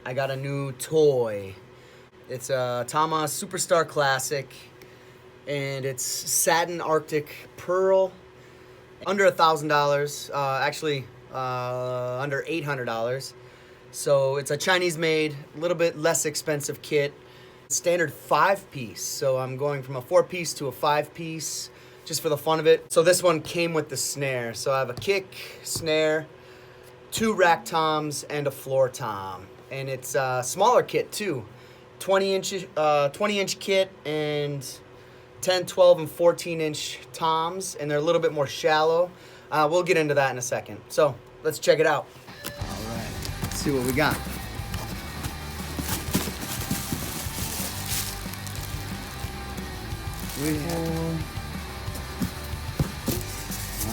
I got a new toy. It's a Tama Superstar Classic, and it's satin Arctic pearl. Under $1,000, actually under $800. So it's a Chinese made, a little bit less expensive kit. Standard 5-piece, so I'm going from a 4-piece to a 5-piece just for the fun of it. So this one came with the snare. So I have a kick, snare, 2 rack toms, and a floor tom. And it's a smaller kit too. 20-inch kit and 10, 12, and 14-inch toms, and they're a little bit more shallow. We'll get into that in a second. So let's check it out. All right, let's see what we got. All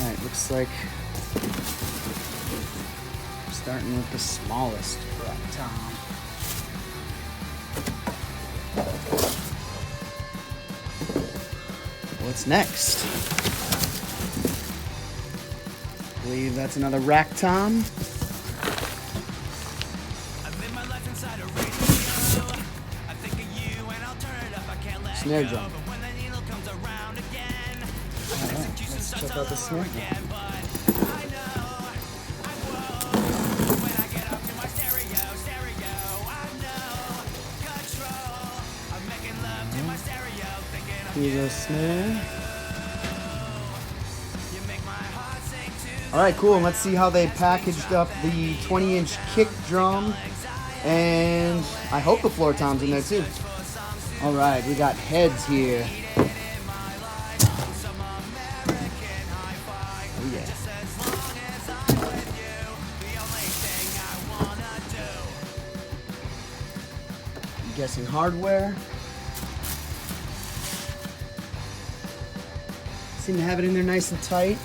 right, looks like we're starting with the smallest rack tom. What's next? I believe that's another rack tom. Snare drum. Alright, let's check out the snare drum. Here's a snare. Alright, cool. Let's see how they packaged up the 20-inch kick drum. And I hope the floor tom's in there too. Alright, we got heads here. Oh yeah. I'm guessing hardware. Seem to have it in there nice and tight.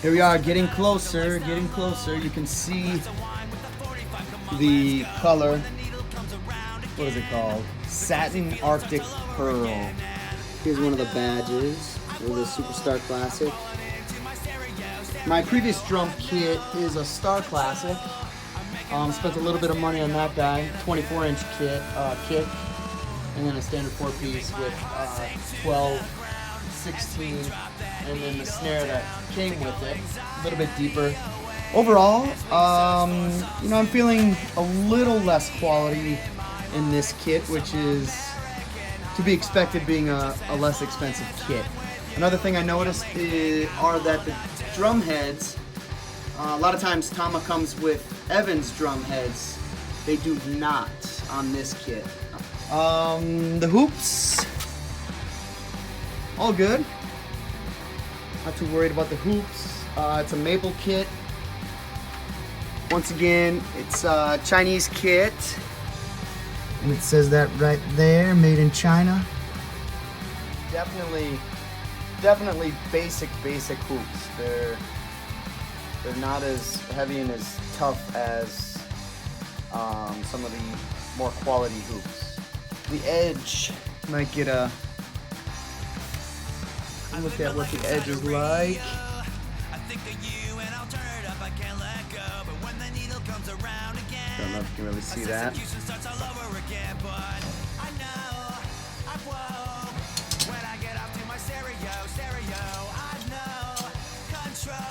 Here we are, getting closer, getting closer. You can see the color. What is it called? Satin Arctic Pearl. Here's one of the badges for the Superstar Classic. My previous drum kit is a Star Classic. Spent a little bit of money on that guy. 24-inch kit, kick, and then a standard 4-piece with 12, 16, and then the snare that came with it, a little bit deeper. Overall, you know, I'm feeling a little less quality in this kit, which is to be expected being a less expensive kit. Another thing I noticed are that the drum heads, a lot of times Tama comes with Evans drum heads. They do not on this kit. The hoops, all good. Not too worried about the hoops. It's a maple kit. Once again, it's a Chinese kit. And it says that right there, made in China. Definitely basic hoops. They're not as heavy and as tough as some of the more quality hoops. The edge might get a look at what the edge is like. Don't know if you can really see that.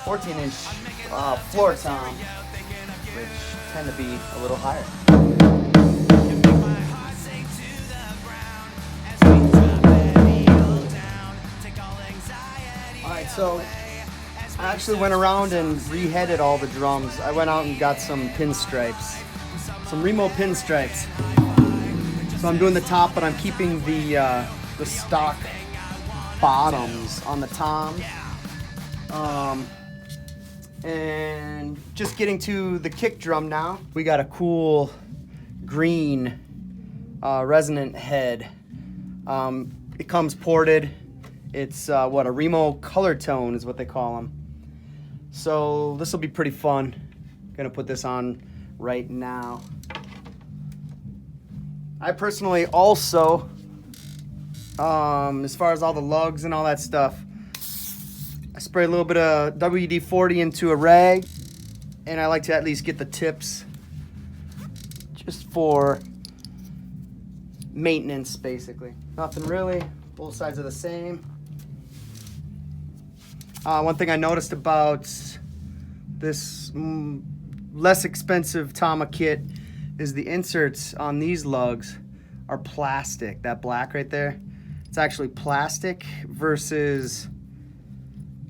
14-inch floor tom, which tend to be a little higher. Alright, so I actually went around and reheaded all the drums. I went out and got some pinstripes, some Remo pinstripes. So I'm doing the top, but I'm keeping the stock bottoms on the tom. And just getting to the kick drum now. We got a cool green resonant head. It comes ported. It's a Remo Colortone is what they call them. So this will be pretty fun. Gonna put this on right now. I personally also, as far as all the lugs and all that stuff, I spray a little bit of WD-40 into a rag, and I like to at least get the tips just for maintenance, basically. Nothing really. Both sides are the same. One thing I noticed about this less expensive Tama kit is the inserts on these lugs are plastic. That black right there, it's actually plastic versus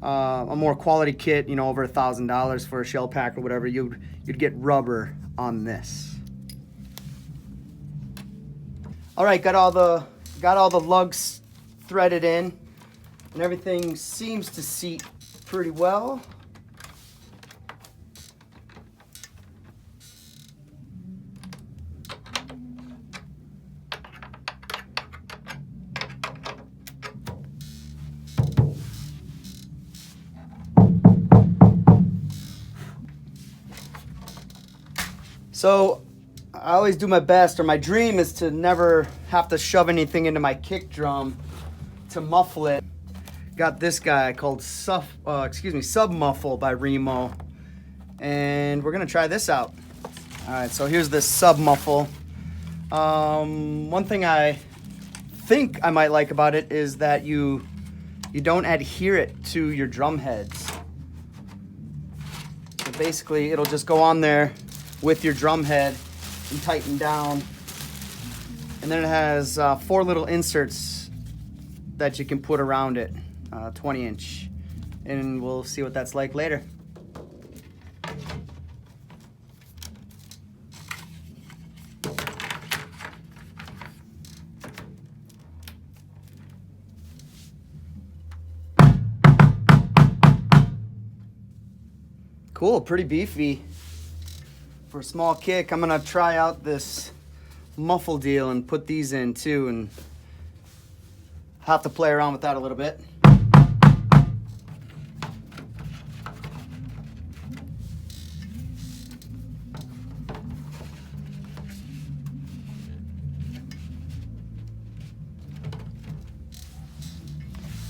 a more quality kit, you know, over $1,000 for a shell pack or whatever. You'd get rubber on this. All right, got all the lugs threaded in, and everything seems to seat pretty well. So I always do my best, or my dream is to never have to shove anything into my kick drum to muffle it. Got this guy called Sub Muffl by Remo, and we're gonna try this out. All right, so here's this Sub Muffl. One thing I think I might like about it is that you don't adhere it to your drum heads. So basically, it'll just go on there with your drum head and tighten down. And then it has 4 little inserts that you can put around it, 20-inch. And we'll see what that's like later. Cool, pretty beefy. For a small kick, I'm gonna try out this muffle deal and put these in too, and have to play around with that a little bit.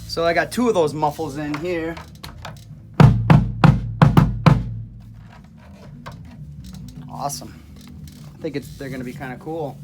So I got 2 of those muffles in here. Awesome. I think they're going to be kind of cool.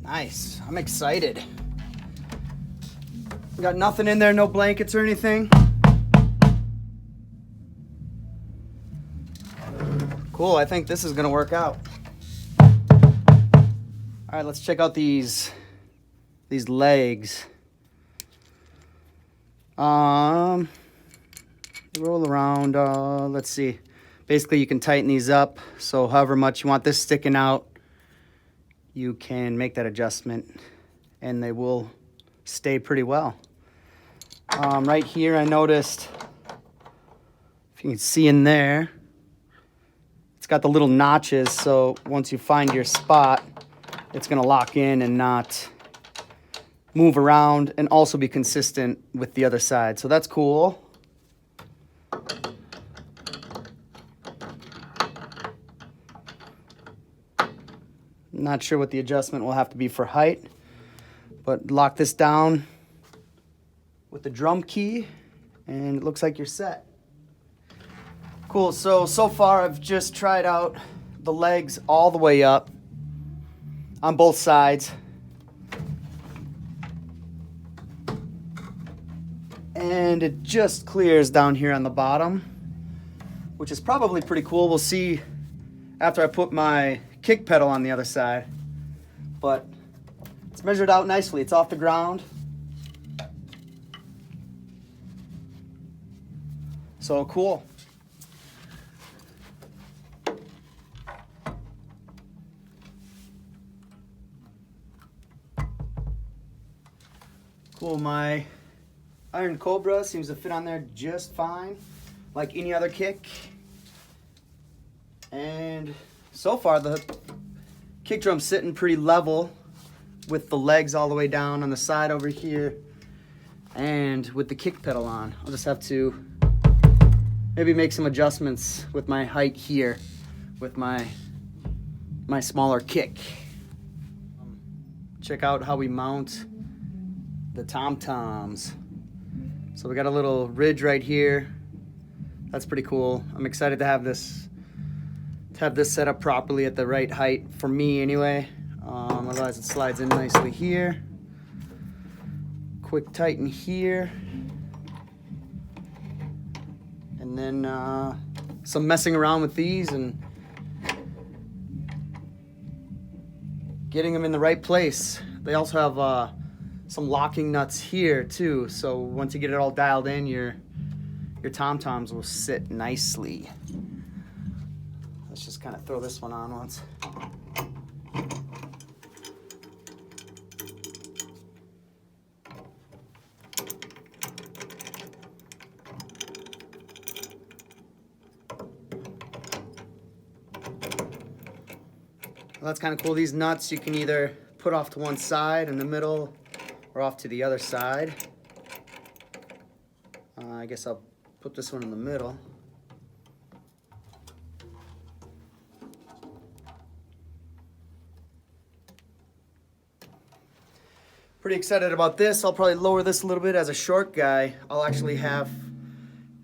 Nice. I'm excited. Got nothing in there, no blankets or anything. Cool, I think this is gonna work out. All right, let's check out these legs. Roll around, let's see. Basically, you can tighten these up, so however much you want this sticking out, you can make that adjustment and they will stay pretty well. Right here, I noticed, if you can see in there, it's got the little notches, so once you find your spot, it's gonna lock in and not move around, and also be consistent with the other side. So that's cool. Not sure what the adjustment will have to be for height, but lock this down with the drum key and it looks like you're set. Cool, so far I've just tried out the legs all the way up on both sides. And it just clears down here on the bottom, which is probably pretty cool. We'll see after I put my kick pedal on the other side, but it's measured out nicely. It's off the ground. So cool. Cool, my Iron Cobra seems to fit on there just fine, like any other kick. And so far the kick drum's sitting pretty level with the legs all the way down on the side over here and with the kick pedal on. I'll just have to maybe make some adjustments with my height here with my smaller kick. Check out how we mount the tom-toms. So we got a little ridge right here. That's pretty cool. I'm excited to have this set up properly at the right height for me anyway. Otherwise it slides in nicely here. Quick tighten here. And then some messing around with these and getting them in the right place. They also have some locking nuts here too, so once you get it all dialed in, your tom-toms will sit nicely. Let's just kind of throw this one on once. Well, that's kind of cool. These nuts you can either put off to one side in the middle or off to the other side. I guess I'll put this one in the middle. Pretty excited about this. I'll probably lower this a little bit. As a short guy, I'll actually have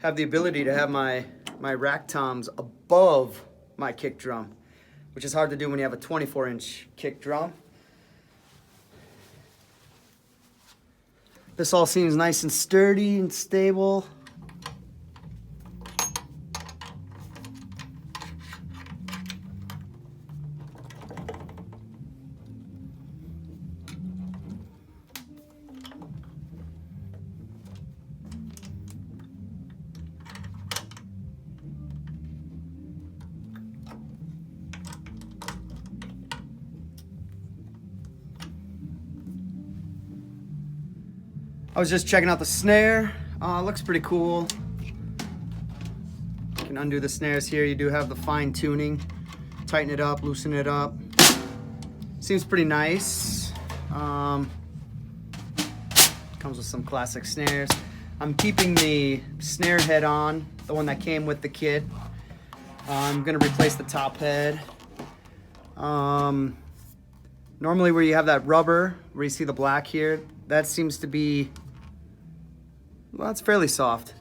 the ability to have my rack toms above my kick drum, which is hard to do when you have a 24-inch kick drum. This all seems nice and sturdy and stable. I was just checking out the snare. Looks pretty cool. You can undo the snares here. You do have the fine tuning. Tighten it up, loosen it up. Seems pretty nice. Comes with some classic snares. I'm keeping the snare head on, the one that came with the kit. I'm gonna replace the top head. Normally where you have that rubber, where you see the black here, that seems to be, well, it's fairly soft.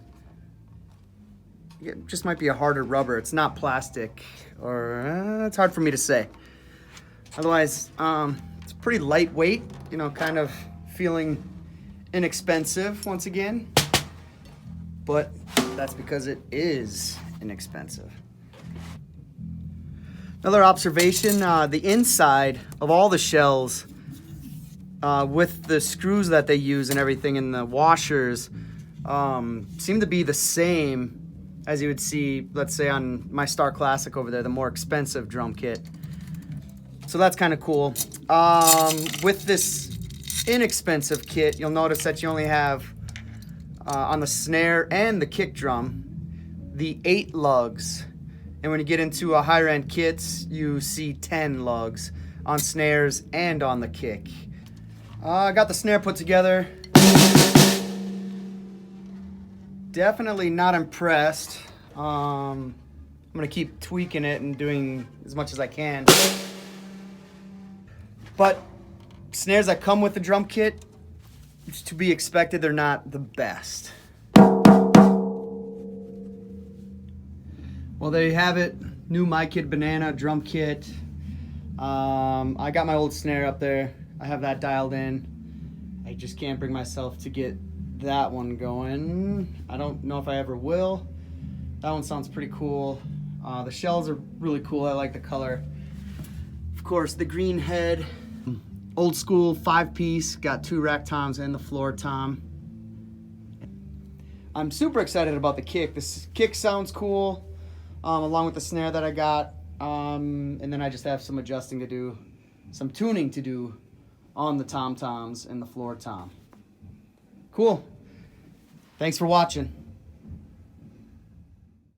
It just might be a harder rubber. It's not plastic, or it's hard for me to say. Otherwise, it's pretty lightweight, you know, kind of feeling inexpensive once again. But that's because it is inexpensive. Another observation, the inside of all the shells, with the screws that they use and everything in the washers, seem to be the same as you would see, let's say, on my Star Classic over there, the more expensive drum kit. So that's kind of cool. With this inexpensive kit, you'll notice that you only have, on the snare and the kick drum, the 8 lugs. And when you get into a higher end kits, you see 10 lugs on snares and on the kick. I got the snare put together. Definitely not impressed. I'm gonna keep tweaking it and doing as much as I can. But snares that come with the drum kit, it's to be expected, they're not the best. Well, there you have it. New My Kid Banana drum kit. I got my old snare up there. I have that dialed in. I just can't bring myself to get that one going. I don't know if I ever will. That one sounds pretty cool. The shells are really cool. I like the color. Of course, the green head. Old school 5-piece. Got 2 rack toms and the floor tom. I'm super excited about the kick. This kick sounds cool. Along with the snare that I got. And then I just have some adjusting to do. Some tuning to do on the tom-toms and the floor tom. Cool. Thanks for watching.